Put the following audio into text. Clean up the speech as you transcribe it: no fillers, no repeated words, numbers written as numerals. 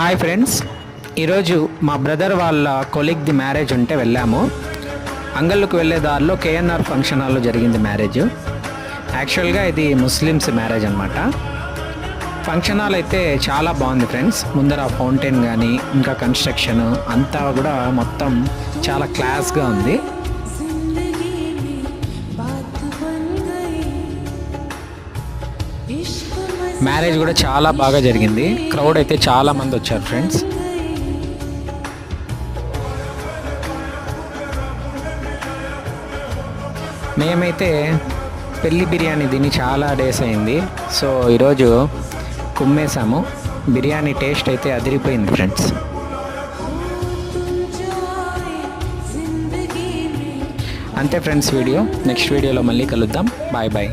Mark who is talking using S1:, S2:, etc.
S1: Hi friends, ఈరోజు మా brother వాళ్ళ కొలీగ్ది మ్యారేజ్ ఉంటే వెళ్ళాము. అంగళ్ళకు వెళ్ళే దారిలో కేఎన్ఆర్ ఫంక్షన్ హాల్లో జరిగింది మ్యారేజ్. యాక్చువల్గా ఇది ముస్లిమ్స్ మ్యారేజ్ అనమాట. ఫంక్షన్ హాల్ అయితే చాలా బాగుంది ఫ్రెండ్స్. ముందర ఫౌంటైన్ కానీ ఇంకా కన్స్ట్రక్షన్ అంతా కూడా మొత్తం చాలా క్లాస్గా ఉంది. మ్యారేజ్ కూడా చాలా బాగా జరిగింది. క్రౌడ్ అయితే చాలా మంది వచ్చారు ఫ్రెండ్స్. మేమైతే పెళ్లి బిర్యానీ తిని చాలా డేస్ అయింది. సో ఈరోజు కుమ్మేసాము. బిర్యానీ టేస్ట్ అయితే అదిరిపోయింది ఫ్రెండ్స్. అంతే ఫ్రెండ్స్ వీడియో. నెక్స్ట్ వీడియోలో మళ్ళీ కలుద్దాం. Bye bye.